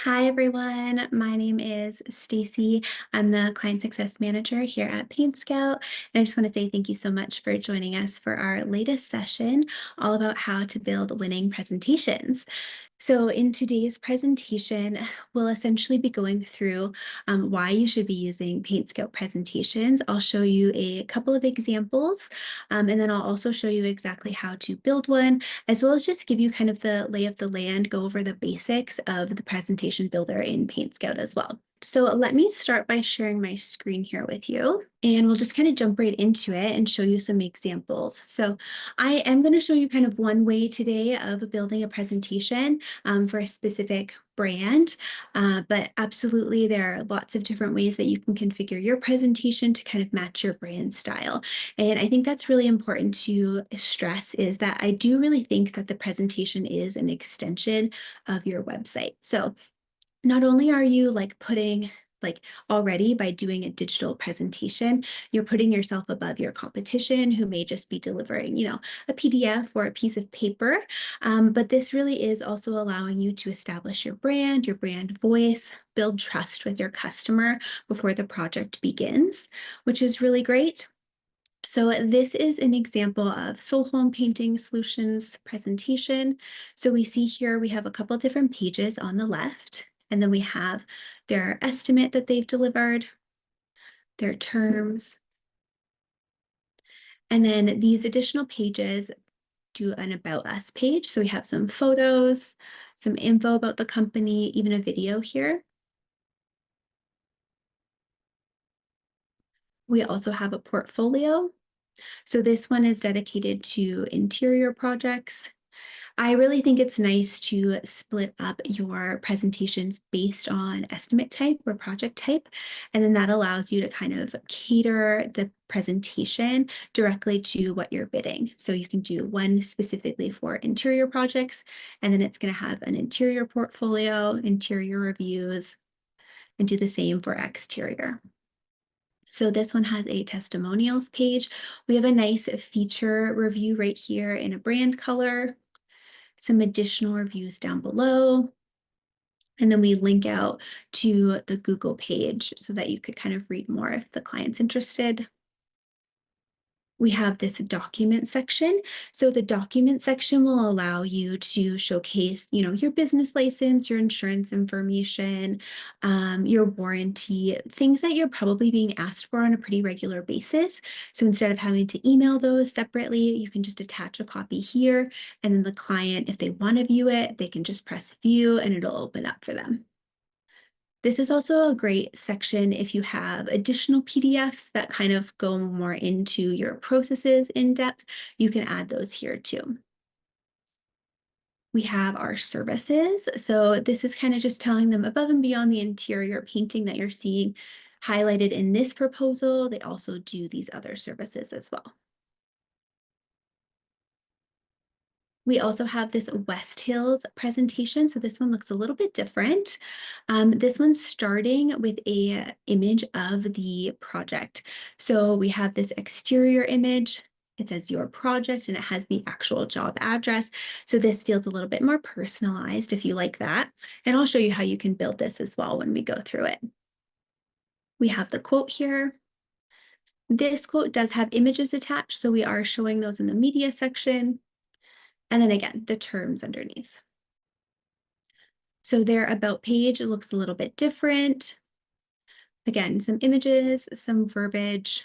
Hi everyone, my name is Stacy. I'm the Client Success Manager here at PaintScout, and I just want to say thank you so much for joining us for our latest session all about how to build winning presentations. So in today's presentation, we'll essentially be going through why you should be using PaintScout presentations. I'll show you a couple of examples, and then I'll also show you exactly how to build one, as well as just give you kind of the lay of the land, go over the basics of the presentation builder in PaintScout as well. So let me start by sharing my screen here with you, and we'll just kind of jump right into it and show you some examples. So I am going to show you kind of one way today of building a presentation for a specific brand, but absolutely there are lots of different ways that you can configure your presentation to kind of match your brand style. And I think that's really important to stress, is that I do really think that the presentation is an extension of your website. So not only are you putting already by doing a digital presentation, you're putting yourself above your competition who may just be delivering, a PDF or a piece of paper. But this really is also allowing you to establish your brand voice, build trust with your customer before the project begins, which is really great. So this is an example of Soul Home Painting Solutions presentation. So we see here we have a couple different pages on the left, and then we have their estimate that they've delivered, their terms, and then these additional pages do an About Us page. So we have some photos, some info about the company, even a video here. We also have a portfolio. So this one is dedicated to interior projects. I really think it's nice to split up your presentations based on estimate type or project type, and then that allows you to kind of cater the presentation directly to what you're bidding. So you can do one specifically for interior projects, and then it's going to have an interior portfolio, interior reviews, and do the same for exterior. So this one has a testimonials page. We have a nice feature review right here in a brand color, some additional reviews down below. And then we link out to the Google page so that you could kind of read more if the client's interested. We have this document section. So the document section will allow you to showcase, your business license, your insurance information, your warranty, things that you're probably being asked for on a pretty regular basis. So instead of having to email those separately, you can just attach a copy here, and then the client, if they want to view it, they can just press view and it'll open up for them. This is also a great section if you have additional PDFs that kind of go more into your processes in depth. You can add those here too. We have our services. So this is kind of just telling them above and beyond the interior painting that you're seeing highlighted in this proposal, they also do these other services as well. We also have this West Hills presentation. So this one looks a little bit different. This one's starting with a image of the project. So we have this exterior image. It says your project and it has the actual job address. So this feels a little bit more personalized if you like that. And I'll show you how you can build this as well when we go through it. We have the quote here. This quote does have images attached, so we are showing those in the media section. And then again, the terms underneath. So their about page looks a little bit different. Again, some images, some verbiage,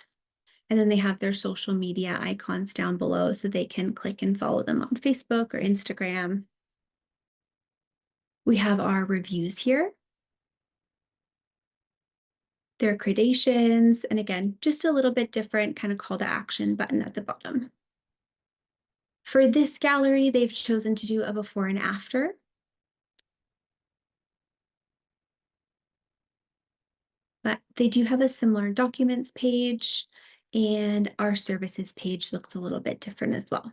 and then they have their social media icons down below so they can click and follow them on Facebook or Instagram. We have our reviews here, their gradations, and again, just a little bit different kind of call to action button at the bottom. For this gallery, they've chosen to do a before and after. But they do have a similar documents page, and our services page looks a little bit different as well.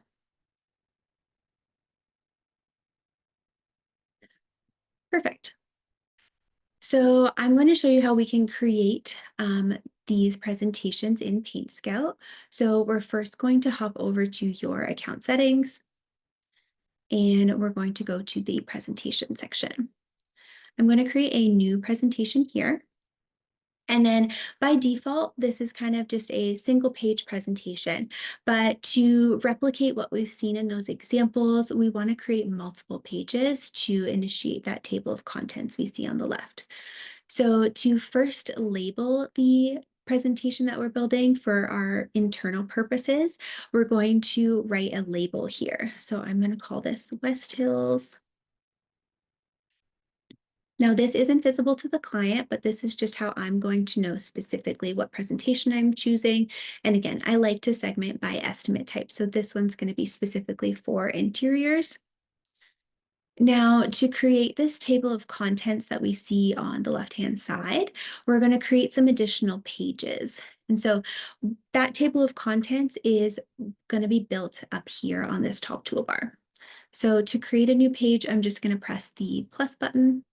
Perfect. So I'm going to show you how we can create these presentations in PaintScout. So we're first going to hop over to your account settings, and we're going to go to the presentation section. I'm going to create a new presentation here. And then by default, this is kind of just a single page presentation. But to replicate what we've seen in those examples, we want to create multiple pages to initiate that table of contents we see on the left. So to first label the presentation that we're building for our internal purposes, we're going to write a label here. So I'm going to call this West Hills. Now, this isn't visible to the client, but this is just how I'm going to know specifically what presentation I'm choosing. And again, I like to segment by estimate type. So this one's going to be specifically for interiors. Now, to create this table of contents that we see on the left-hand side, we're going to create some additional pages. And so that table of contents is going to be built up here on this top toolbar. So to create a new page, I'm just going to press the plus button.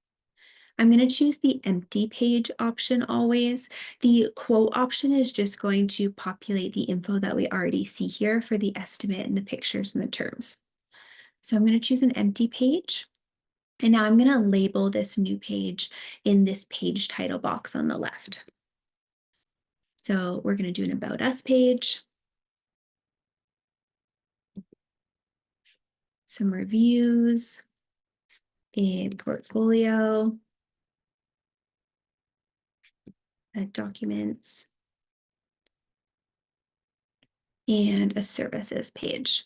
I'm going to choose the empty page option always. The quote option is just going to populate the info that we already see here for the estimate and the pictures and the terms. So I'm going to choose an empty page. And now I'm going to label this new page in this page title box on the left. So we're going to do an About Us page, some reviews, a portfolio, documents, and a services page.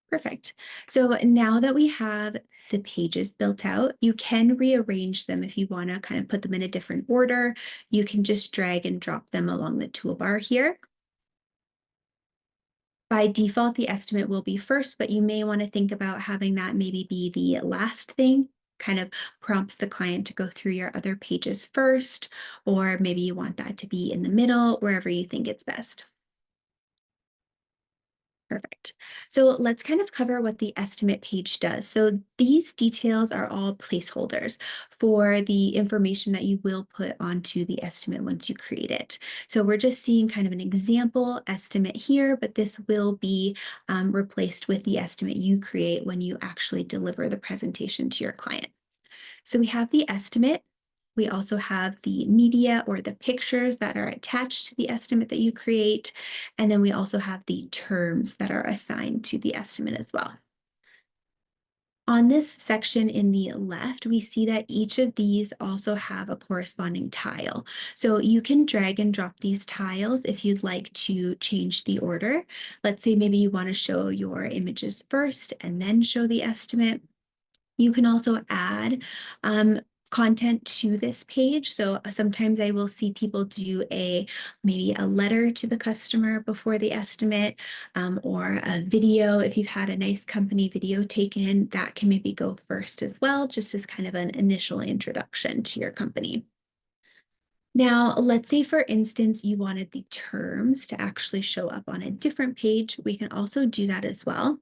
Perfect. So now that we have the pages built out, you can rearrange them if you want to kind of put them in a different order. You can just drag and drop them along the toolbar here. By default, the estimate will be first, but you may want to think about having that maybe be the last thing, kind of prompts the client to go through your other pages first, or maybe you want that to be in the middle, wherever you think it's best. Perfect. So let's kind of cover what the estimate page does. So these details are all placeholders for the information that you will put onto the estimate once you create it. So we're just seeing kind of an example estimate here, but this will be replaced with the estimate you create when you actually deliver the presentation to your client. So we have the estimate. We also have the media or the pictures that are attached to the estimate that you create. And then we also have the terms that are assigned to the estimate as well. On this section in the left, we see that each of these also have a corresponding tile. So you can drag and drop these tiles if you'd like to change the order. Let's say maybe you want to show your images first and then show the estimate. You can also add content to this page. So sometimes I will see people do maybe a letter to the customer before the estimate, or a video. If you've had a nice company video taken, that can maybe go first as well, just as kind of an initial introduction to your company. Now, let's say, for instance, you wanted the terms to actually show up on a different page. We can also do that as well.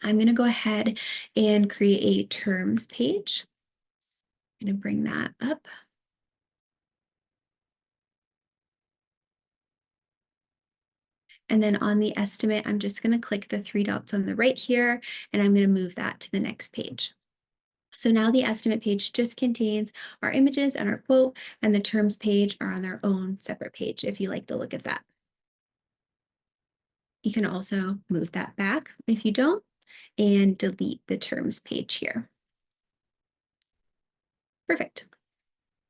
I'm going to go ahead and create a terms page. I'm going to bring that up. And then on the estimate, I'm just going to click the three dots on the right here, and I'm going to move that to the next page. So now the estimate page just contains our images and our quote, and the terms page are on their own separate page if you like the look of that. You can also move that back if you don't, and delete the terms page here. Perfect.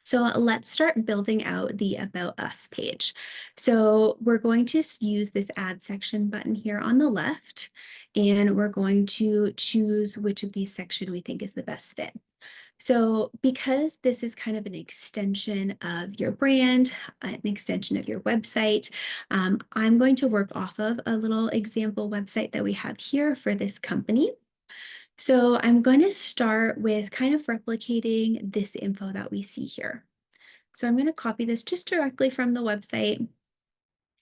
So let's start building out the About Us page. So we're going to use this Add Section button here on the left, and we're going to choose which of these sections we think is the best fit. So because this is kind of an extension of your brand, an extension of your website, I'm going to work off of a little example website that we have here for this company. So I'm going to start with kind of replicating this info that we see here. So I'm going to copy this just directly from the website,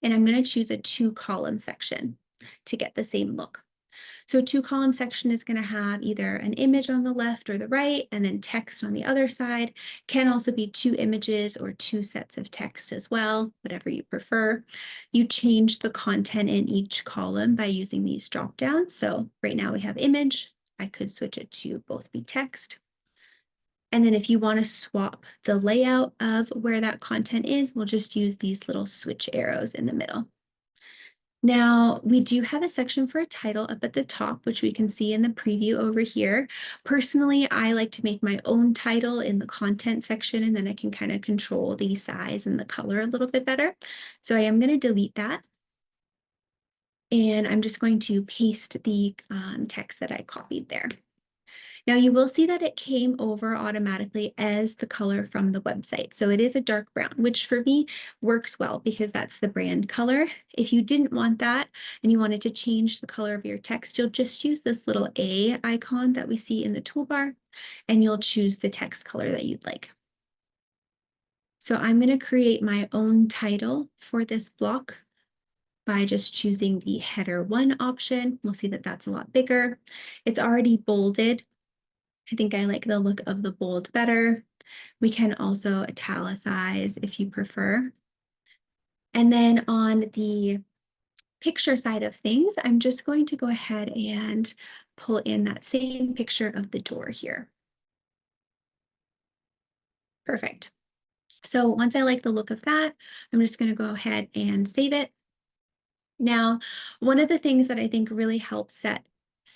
and I'm going to choose a two-column section to get the same look. So a two-column section is going to have either an image on the left or the right, and then text on the other side. Can also be two images or two sets of text as well, whatever you prefer. You change the content in each column by using these drop downs. So right now we have image. I could switch it to both be text. And then if you want to swap the layout of where that content is, we'll just use these little switch arrows in the middle. Now, we do have a section for a title up at the top, which we can see in the preview over here. Personally, I like to make my own title in the content section, and then I can kind of control the size and the color a little bit better. So I am going to delete that. And I'm just going to paste the text that I copied there. Now you will see that it came over automatically as the color from the website. So it is a dark brown, which for me works well because that's the brand color. If you didn't want that and you wanted to change the color of your text, you'll just use this little A icon that we see in the toolbar, and you'll choose the text color that you'd like. So I'm going to create my own title for this block by just choosing the header 1 option. We'll see that that's a lot bigger. It's already bolded. I think I like the look of the bold better. We can also italicize if you prefer. And then on the picture side of things, I'm just going to go ahead and pull in that same picture of the door here. Perfect. So once I like the look of that, I'm just going to go ahead and save it. Now, one of the things that I think really helps set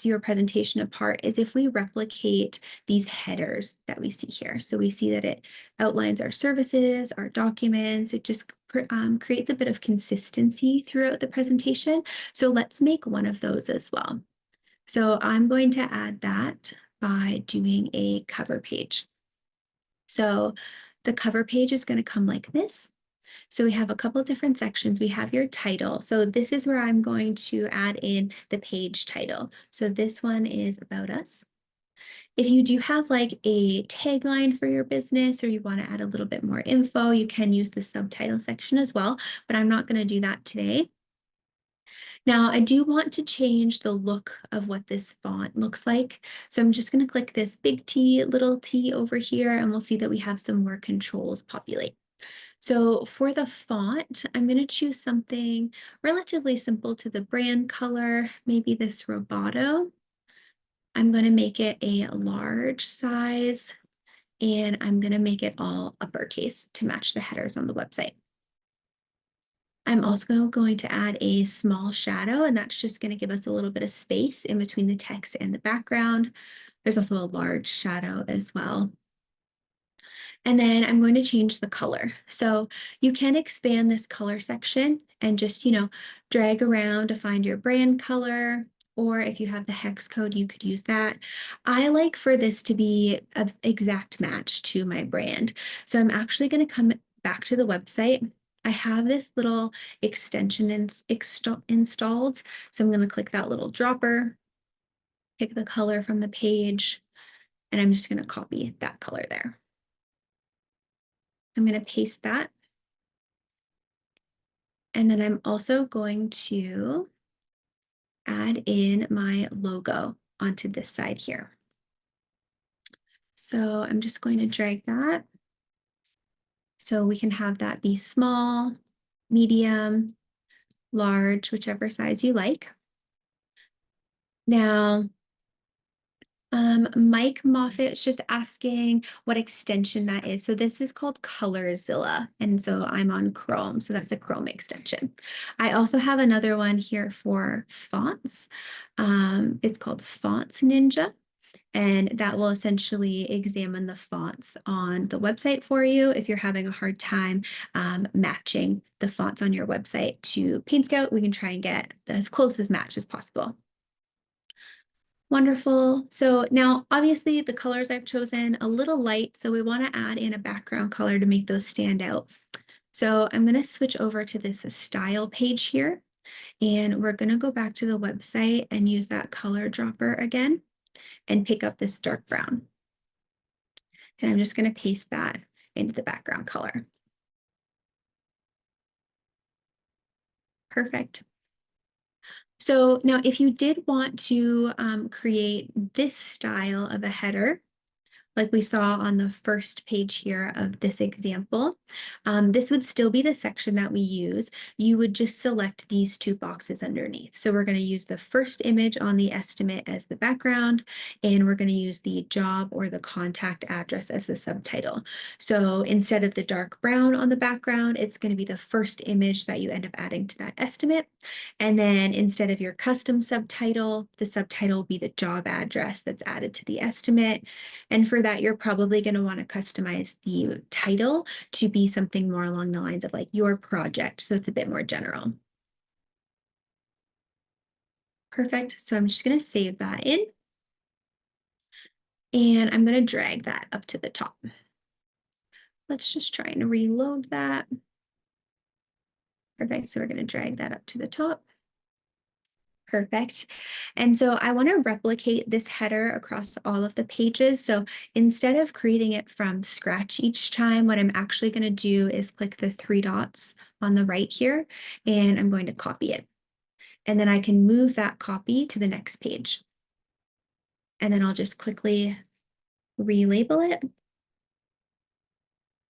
your presentation apart is if we replicate these headers that we see here. So we see that it outlines our services, our documents. It just creates a bit of consistency throughout the presentation. So let's make one of those as well. So I'm going to add that by doing a cover page. So the cover page is going to come like this. So we have a couple different sections. We have your title. So this is where I'm going to add in the page title. So this one is about us. If you do have like a tagline for your business or you want to add a little bit more info, you can use the subtitle section as well, but I'm not going to do that today. Now, I do want to change the look of what this font looks like. So I'm just going to click this big T, little t over here, and we'll see that we have some more controls populate. So for the font, I'm going to choose something relatively simple to the brand color, maybe this Roboto. I'm going to make it a large size, and I'm going to make it all uppercase to match the headers on the website. I'm also going to add a small shadow, and that's just going to give us a little bit of space in between the text and the background. There's also a large shadow as well. And then I'm going to change the color. So you can expand this color section and just, drag around to find your brand color, or if you have the hex code, you could use that. I like for this to be an exact match to my brand. So I'm actually going to come back to the website. I have this little extension installed. So I'm going to click that little dropper, pick the color from the page, and I'm just going to copy that color there. I'm going to paste that. And then I'm also going to add in my logo onto this side here. So I'm just going to drag that. So we can have that be small, medium, large, whichever size you like. Now, Mike Moffitt's just asking what extension that is. So this is called Colorzilla. And so I'm on Chrome. So that's a Chrome extension. I also have another one here for fonts. It's called Fonts Ninja. And that will essentially examine the fonts on the website for you if you're having a hard time matching the fonts on your website to PaintScout. We can try and get as close as match as possible. Wonderful. So now obviously the colors I've chosen a little light, so we want to add in a background color to make those stand out. So I'm going to switch over to this style page here, and we're going to go back to the website and use that color dropper again and pick up this dark brown. And I'm just going to paste that into the background color. Perfect. So now if you did want to create this style of a header, like we saw on the first page here of this example, this would still be the section that we use. You would just select these two boxes underneath. So we're going to use the first image on the estimate as the background, and we're going to use the job or the contact address as the subtitle. So instead of the dark brown on the background, it's going to be the first image that you end up adding to that estimate. And then instead of your custom subtitle, the subtitle will be the job address that's added to the estimate. And for that, you're probably going to want to customize the title to be something more along the lines of like your project. So it's a bit more general. Perfect. So I'm just going to save that in. And I'm going to drag that up to the top. Let's just try and reload that. Perfect. So we're going to drag that up to the top. Perfect. And so I want to replicate this header across all of the pages. So instead of creating it from scratch each time, what I'm actually going to do is click the three dots on the right here, and I'm going to copy it. And then I can move that copy to the next page. And then I'll just quickly relabel it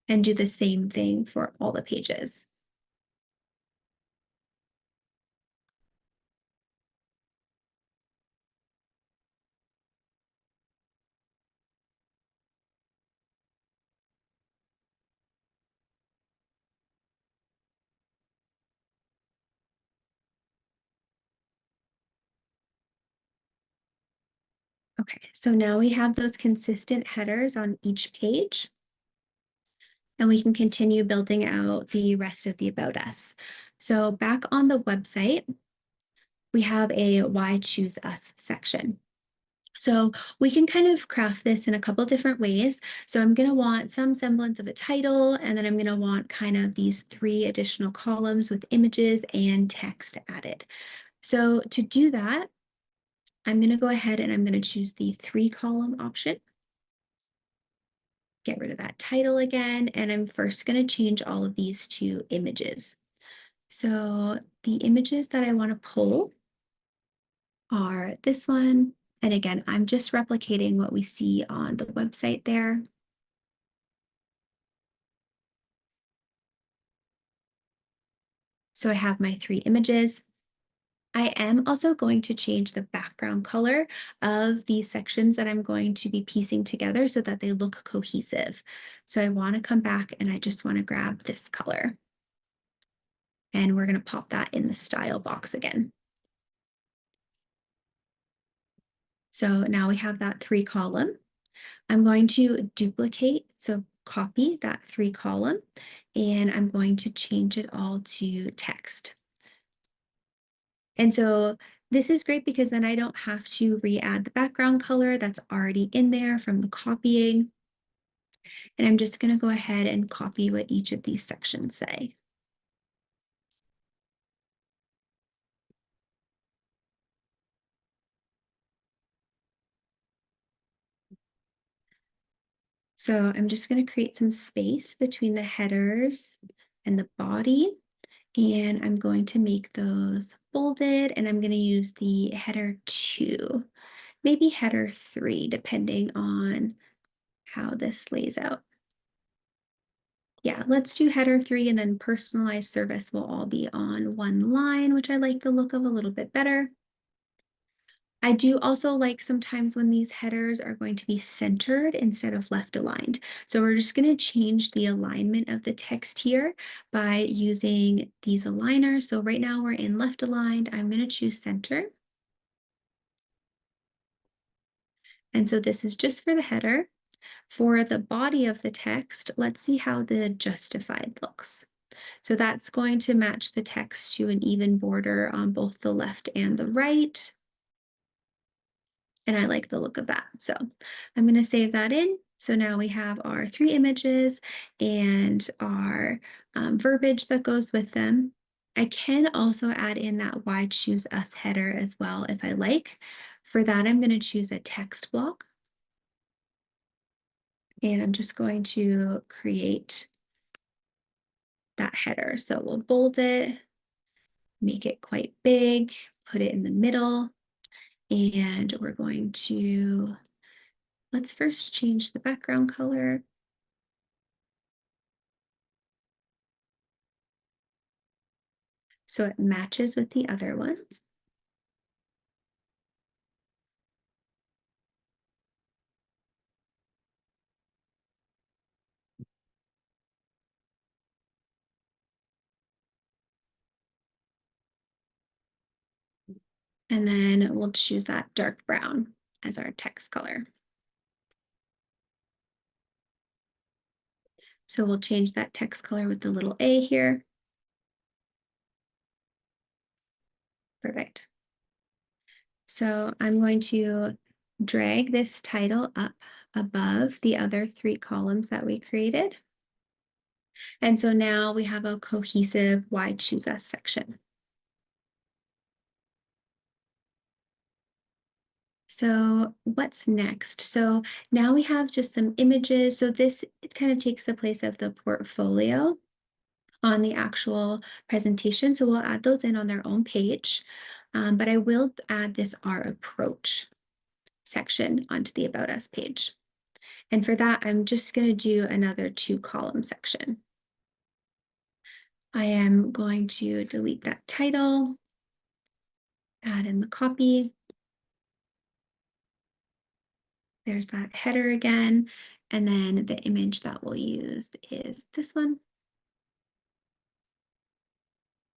and do the same thing for all the pages. Okay, so now we have those consistent headers on each page, and we can continue building out the rest of the About Us. So back on the website, we have a Why Choose Us section. So we can kind of craft this in a couple different ways. So I'm going to want some semblance of a title, and then I'm going to want kind of these 3 additional columns with images and text added. So to do that, I'm going to go ahead and I'm going to choose the 3-column option. Get rid of that title again, and I'm first going to change all of these to images. So the images that I want to pull are this one. And again, I'm just replicating what we see on the website there. So I have my 3 images. I am also going to change the background color of these sections that I'm going to be piecing together so that they look cohesive. So I want to come back and I just want to grab this color. And we're going to pop that in the style box again. So now we have that 3-column. I'm going to duplicate, so copy that 3-column, and I'm going to change it all to text. And so this is great because then I don't have to re-add the background color that's already in there from the copying. And I'm just going to go ahead and copy what each of these sections say. So I'm just going to create some space between the headers and the body. And I'm going to make those bolded, and I'm going to use the header 2, maybe header 3, depending on how this lays out. Yeah, let's do header 3, and then personalized service will all be on one line, which I like the look of a little bit better. I do also like sometimes when these headers are going to be centered instead of left aligned. So we're just going to change the alignment of the text here by using these aligners. So right now we're in left aligned. I'm going to choose center. And so this is just for the header. For the body of the text, let's see how the justified looks. So that's going to match the text to an even border on both the left and the right. And I like the look of that. So I'm going to save that in. So now we have our 3 images and our verbiage that goes with them. I can also add in that Why Choose Us header as well if I like. For that, I'm going to choose a text block. And I'm just going to create that header. So we'll bold it, make it quite big, put it in the middle, and we're going to, let's first change the background color. So it matches with the other ones. And then we'll choose that dark brown as our text color. So we'll change that text color with the little A here. Perfect. So I'm going to drag this title up above the other 3 columns that we created. And so now we have a cohesive Why Choose Us section. So what's next? So now we have just some images. So this it kind of takes the place of the portfolio on the actual presentation. So we'll add those in on their own page. But I will add this Our Approach section onto the About Us page. And for that, I'm just going to do another 2-column section. I am going to delete that title, add in the copy. There's that header again. And then the image that we'll use is this one.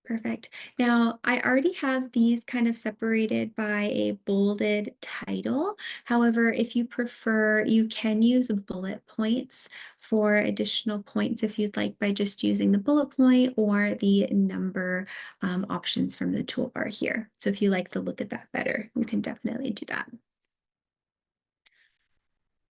Perfect. Now, I already have these kind of separated by a bolded title. However, if you prefer, you can use bullet points for additional points if you'd like by just using the bullet point or the number options from the toolbar here. So if you like the look at that better, you can definitely do that.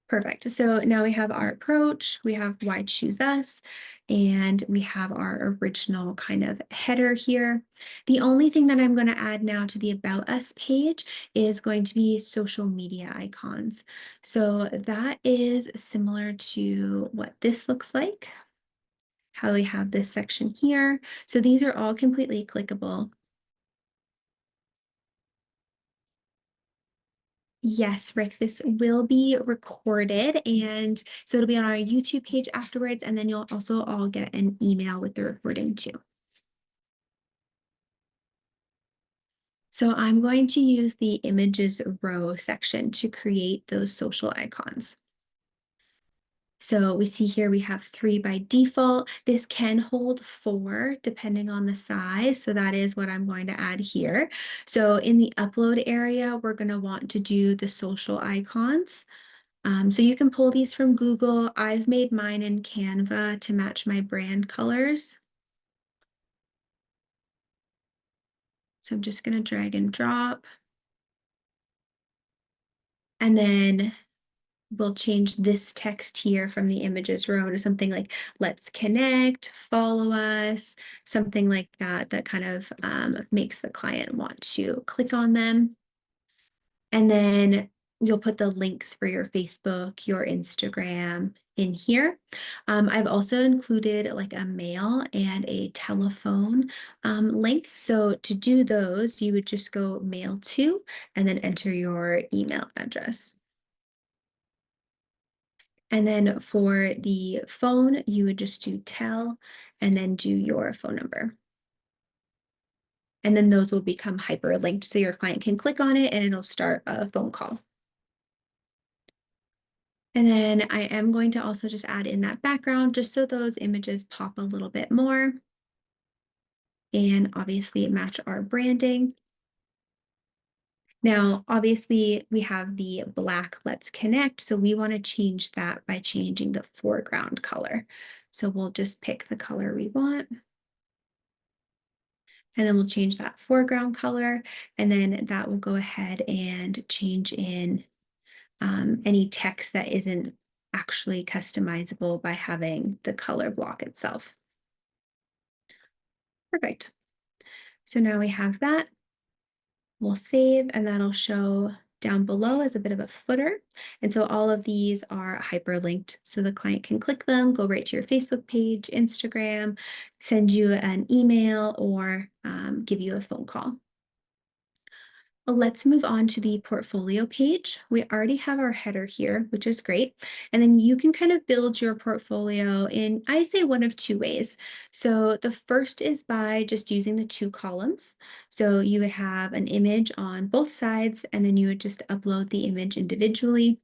Perfect. So now we have our approach, we have why choose us, and we have our original kind of header here. The only thing that I'm going to add now to the About Us page is going to be social media icons. So that is similar to what this looks like, how we have this section here. So these are all completely clickable. Yes, Rick, this will be recorded, and so it'll be on our YouTube page afterwards, and then you'll also all get an email with the recording too. So I'm going to use the images row section to create those social icons. So we see here we have 3 by default. This can hold 4 depending on the size. So that is what I'm going to add here. So in the upload area, we're going to want to do the social icons. So you can pull these from Google. I've made mine in Canva to match my brand colors. So I'm just going to drag and drop. And then we'll change this text here from the images row to something like, let's connect, follow us, something like that, that kind of makes the client want to click on them. And then you'll put the links for your Facebook, your Instagram in here. I've also included like a mail and a telephone link. So to do those, you would just go mail to and then enter your email address. And then for the phone, you would just do tell and then do your phone number. And then those will become hyperlinked so your client can click on it and it'll start a phone call. And then I am going to also just add in that background just so those images pop a little bit more. And obviously match our branding. Now, obviously we have the black Let's Connect. So we want to change that by changing the foreground color. So we'll just pick the color we want. And then we'll change that foreground color. And then that will go ahead and change in any text that isn't actually customizable by having the color block itself. Perfect. So now we have that. We'll save, and that'll show down below as a bit of a footer. And so all of these are hyperlinked so the client can click them, go right to your Facebook page, Instagram, send you an email, or give you a phone call. Let's move on to the portfolio page. We already have our header here, which is great. And then you can kind of build your portfolio in, I say, one of two ways. So the first is by just using the two columns. So you would have an image on both sides, and then you would just upload the image individually.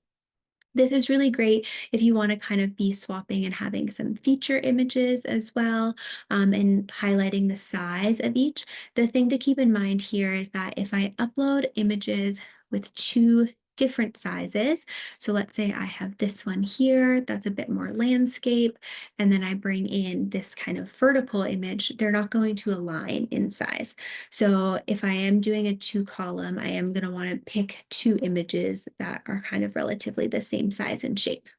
This is really great if you want to kind of be swapping and having some feature images as well, and highlighting the size of each. The thing to keep in mind here is that if I upload images with two different sizes, so let's say I have this one here, that's a bit more landscape, and then I bring in this kind of vertical image, they're not going to align in size. So if I am doing a two column, I am going to want to pick two images that are kind of relatively the same size and shape.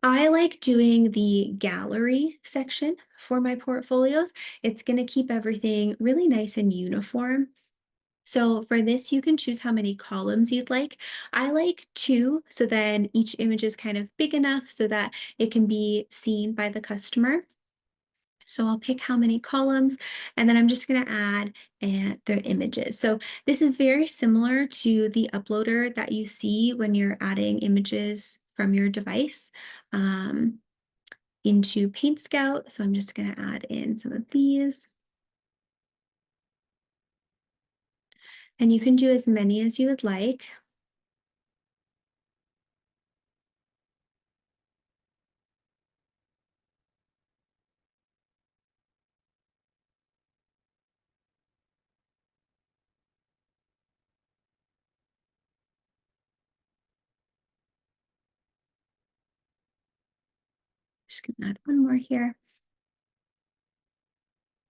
I like doing the gallery section for my portfolios. It's going to keep everything really nice and uniform. So for this, you can choose how many columns you'd like. I like two, so then each image is kind of big enough so that it can be seen by the customer. So I'll pick how many columns, and then I'm just going to add the images. So this is very similar to the uploader that you see when you're adding images from your device into PaintScout. So I'm just going to add in some of these. And you can do as many as you would like. Just going to add one more here.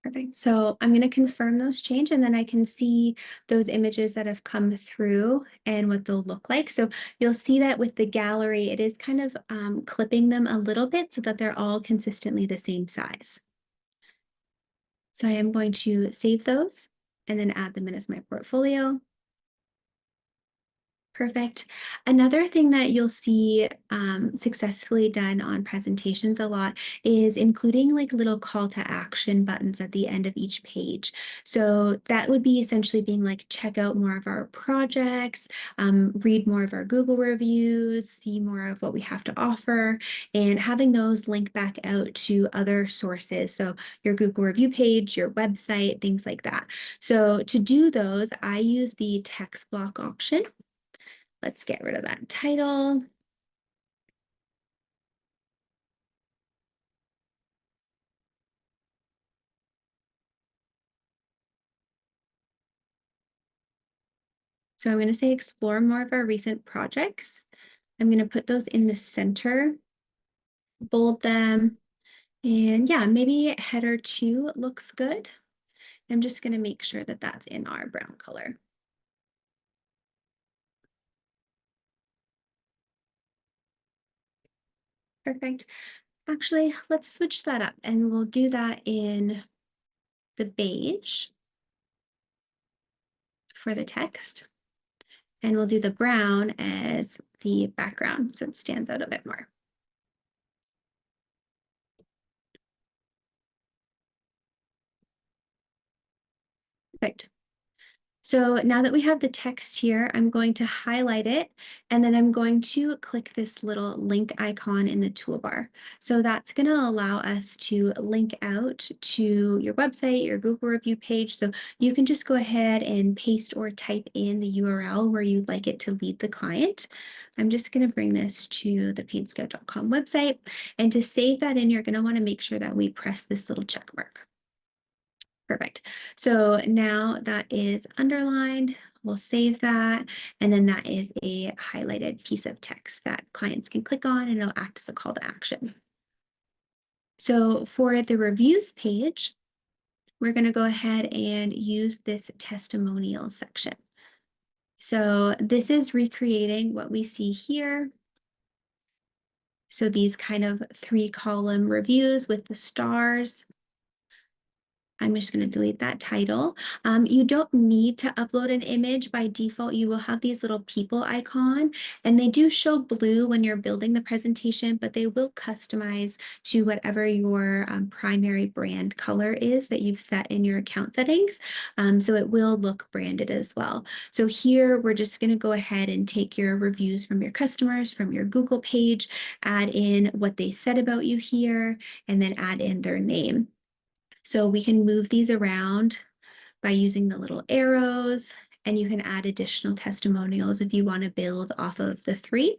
Perfect. So I'm going to confirm those change, and then I can see those images that have come through and what they'll look like. So you'll see that with the gallery, it is kind of clipping them a little bit so that they're all consistently the same size. So I am going to save those and then add them in as my portfolio. Perfect. Another thing that you'll see successfully done on presentations a lot is including like little call to action buttons at the end of each page. So that would be essentially being like, check out more of our projects, read more of our Google reviews, see more of what we have to offer, and having those link back out to other sources. So your Google review page, your website, things like that. So to do those, I use the text block option. Let's get rid of that title. So I'm going to say explore more of our recent projects. I'm going to put those in the center, bold them, and yeah, maybe header 2 looks good. I'm just going to make sure that that's in our brown color. Perfect. Actually, let's switch that up, and we'll do that in the beige for the text. And we'll do the brown as the background so it stands out a bit more. Perfect. So now that we have the text here, I'm going to highlight it, and then I'm going to click this little link icon in the toolbar. So that's going to allow us to link out to your website, your Google review page. So you can just go ahead and paste or type in the URL where you'd like it to lead the client. I'm just going to bring this to the paintscout.com website. And to save that in, you're going to want to make sure that we press this little check mark. Perfect. So now that is underlined, we'll save that. And then that is a highlighted piece of text that clients can click on, and it'll act as a call to action. So for the reviews page, we're going to go ahead and use this testimonials section. So this is recreating what we see here. So these kind of 3-column reviews with the stars. I'm just going to delete that title. You don't need to upload an image. By default, you will have these little people icon, and they do show blue when you're building the presentation, but they will customize to whatever your primary brand color is that you've set in your account settings. So it will look branded as well. So here, we're just going to go ahead and take your reviews from your customers, from your Google page, add in what they said about you here, and then add in their name. So we can move these around by using the little arrows, and you can add additional testimonials if you want to build off of the 3.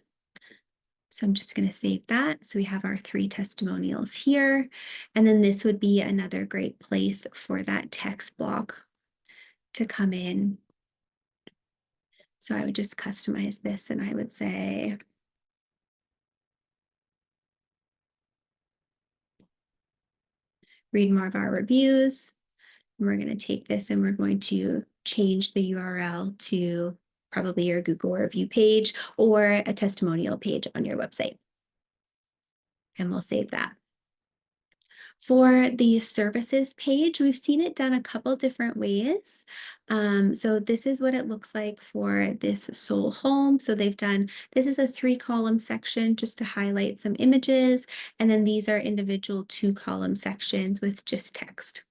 So I'm just going to save that. So we have our 3 testimonials here. And then this would be another great place for that text block to come in. So I would just customize this and I would say, read more of our reviews. And we're going to take this and we're going to change the URL to probably your Google review page or a testimonial page on your website. And we'll save that. For the services page, we've seen it done a couple different ways. So this is what it looks like for this Soul Home. So they've done, this is a 3-column section just to highlight some images. And then these are individual 2-column sections with just text.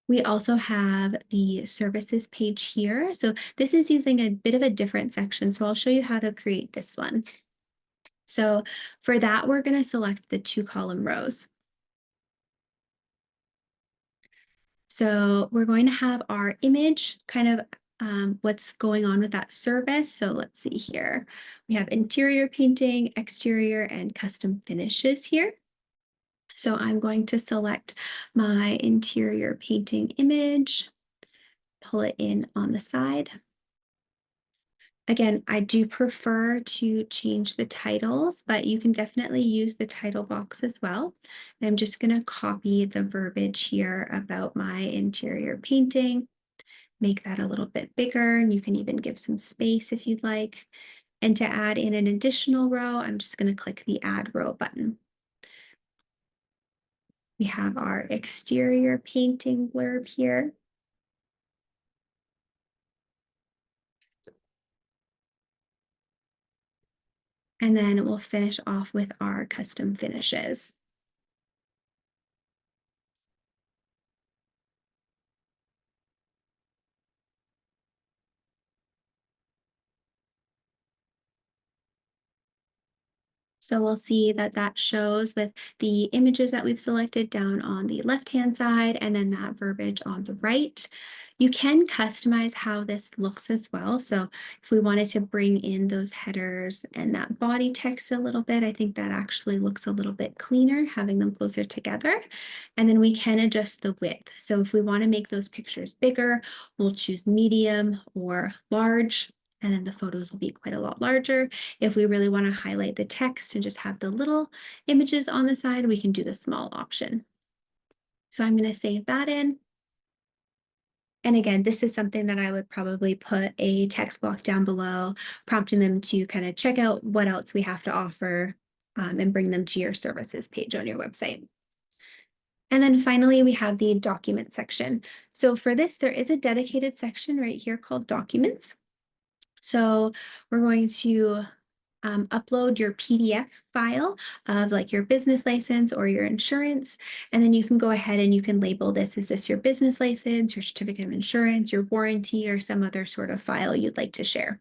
We also have the services page here. So this is using a bit of a different section. So I'll show you how to create this one. So for that, we're going to select the 2-column rows. So we're going to have our image, kind of what's going on with that service. So let's see here. We have interior painting, exterior, and custom finishes here. So I'm going to select my interior painting image, pull it in on the side. Again, I do prefer to change the titles, but you can definitely use the title box as well. And I'm just going to copy the verbiage here about my interior painting, make that a little bit bigger, and you can even give some space if you'd like. And to add in an additional row, I'm just going to click the Add Row button. We have our exterior painting blurb here. And then we'll finish off with our custom finishes. So we'll see that that shows with the images that we've selected down on the left-hand side and then that verbiage on the right. You can customize how this looks as well. So if we wanted to bring in those headers and that body text a little bit, I think that actually looks a little bit cleaner, having them closer together. And then we can adjust the width. So if we want to make those pictures bigger, we'll choose medium or large. And then the photos will be quite a lot larger. If we really want to highlight the text and just have the little images on the side, we can do the small option. So I'm going to save that in. And again, this is something that I would probably put a text block down below, prompting them to kind of check out what else we have to offer and bring them to your services page on your website. And then finally, we have the document section. So for this, there is a dedicated section right here called Documents. So we're going to upload your PDF file of like your business license or your insurance. And then you can go ahead and you can label this. Is this your business license, your certificate of insurance, your warranty, or some other sort of file you'd like to share?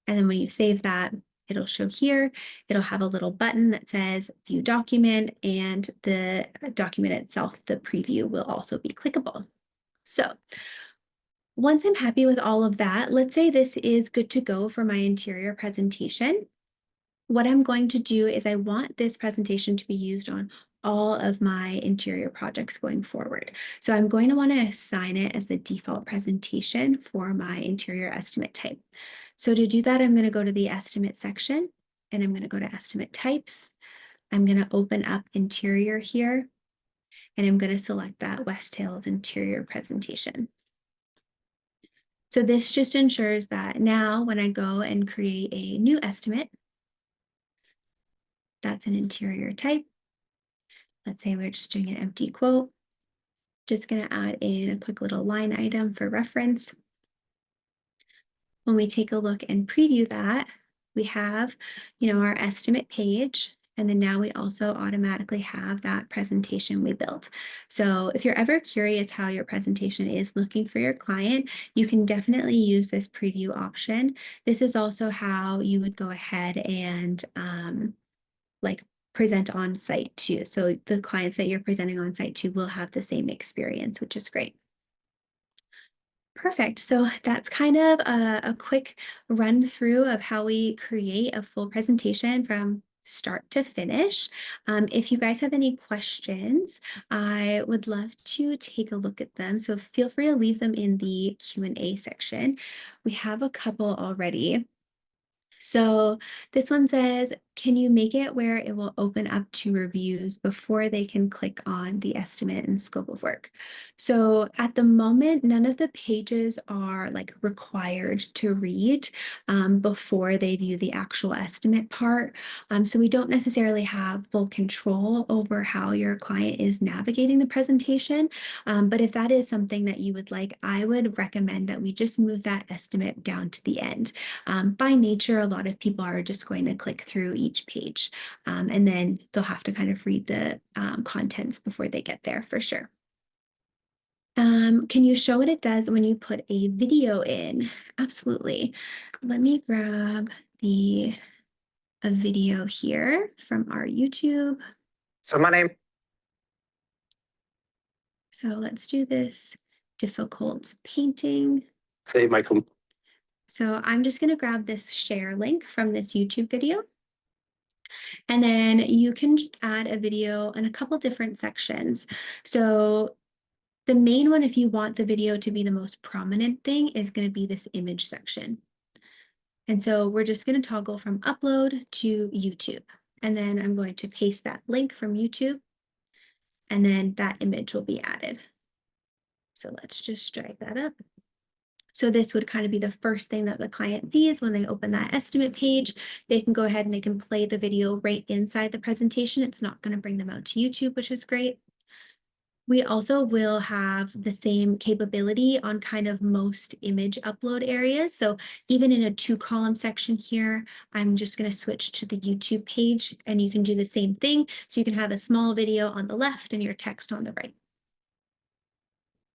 And then when you save that, it'll show here. It'll have a little button that says view document, and the document itself, the preview, will also be clickable. So once I'm happy with all of that, let's say this is good to go for my interior presentation. What I'm going to do is I want this presentation to be used on all of my interior projects going forward. So I'm going to want to assign it as the default presentation for my interior estimate type. So to do that, I'm going to go to the estimate section and I'm going to go to estimate types. I'm going to open up interior here and I'm going to select that West Hills interior presentation. So this just ensures that now when I go and create a new estimate, that's an interior type. Let's say we're just doing an empty quote. Just going to add in a quick little line item for reference. When we take a look and preview that, we have, our estimate page. And then now we also automatically have that presentation we built. So if you're ever curious how your presentation is looking for your client, you can definitely use this preview option. This is also how you would go ahead and present on site too. So the clients that you're presenting on site to will have the same experience, which is great. Perfect. So that's kind of a quick run through of how we create a full presentation from start to finish. If you guys have any questions, I would love to take a look at them. So feel free to leave them in the Q&A section. We have a couple already. So this one says, can you make it where it will open up to reviews before they can click on the estimate and scope of work? So at the moment, none of the pages are required to read before they view the actual estimate part. So we don't necessarily have full control over how your client is navigating the presentation. But if that is something that you would like, I would recommend that we just move that estimate down to the end. By nature, a lot of people are just going to click through each page, and then they'll have to kind of read the contents before they get there for sure. Can you show what it does when you put a video in? Absolutely. Let me grab a video here from our YouTube. So my name. So let's do this difficult painting. Say Michael. So I'm just going to grab this share link from this YouTube video. And then you can add a video in a couple different sections. So the main one, if you want the video to be the most prominent thing, is going to be this image section. And so we're just going to toggle from upload to YouTube. And then I'm going to paste that link from YouTube. And then that image will be added. So let's just drag that up. So this would kind of be the first thing that the client sees when they open that estimate page. They can go ahead and they can play the video right inside the presentation. It's not going to bring them out to YouTube, which is great. We also will have the same capability on kind of most image upload areas. So even in a 2-column section here, I'm just going to switch to the YouTube page and you can do the same thing. So you can have a small video on the left and your text on the right.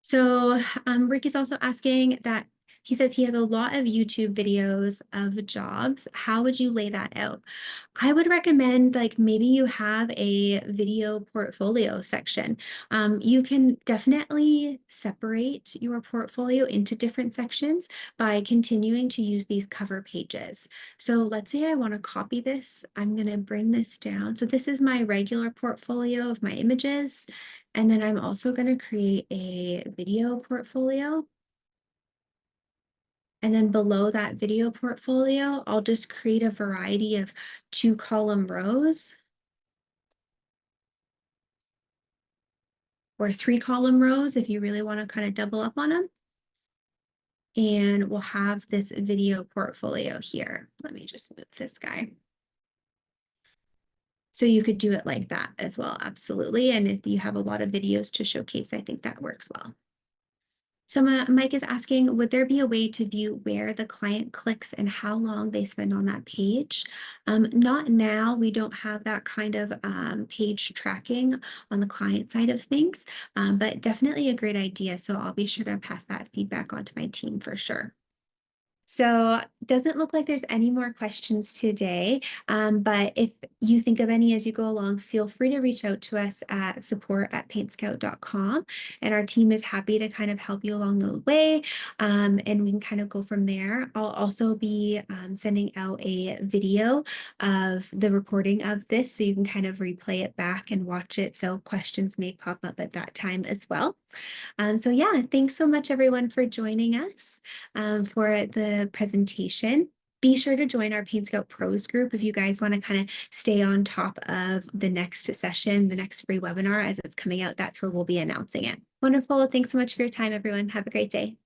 So Rick is also asking that he says he has a lot of YouTube videos of jobs. How would you lay that out? I would recommend maybe you have a video portfolio section. You can definitely separate your portfolio into different sections by continuing to use these cover pages. So let's say I want to copy this. I'm going to bring this down. So this is my regular portfolio of my images. And then I'm also going to create a video portfolio. And then below that video portfolio, I'll just create a variety of 2-column rows or 3-column rows if you really want to kind of double up on them. And we'll have this video portfolio here. Let me just move this guy. So you could do it like that as well, absolutely. And if you have a lot of videos to showcase, I think that works well. So Mike is asking, would there be a way to view where the client clicks and how long they spend on that page? Not now. We don't have that kind of page tracking on the client side of things, but definitely a great idea. So I'll be sure to pass that feedback on to my team for sure. So doesn't look like there's any more questions today, but if you think of any as you go along, feel free to reach out to us at support@paintscout.com, and our team is happy to kind of help you along the way, and we can kind of go from there. I'll also be sending out a video of the recording of this, so you can kind of replay it back and watch it, so questions may pop up at that time as well. So yeah, thanks so much everyone for joining us for the presentation. Be sure to join our PaintScout Pros group if you guys want to kind of stay on top of the next session, the next free webinar as it's coming out. That's where we'll be announcing it. Wonderful. Thanks so much for your time, everyone. Have a great day.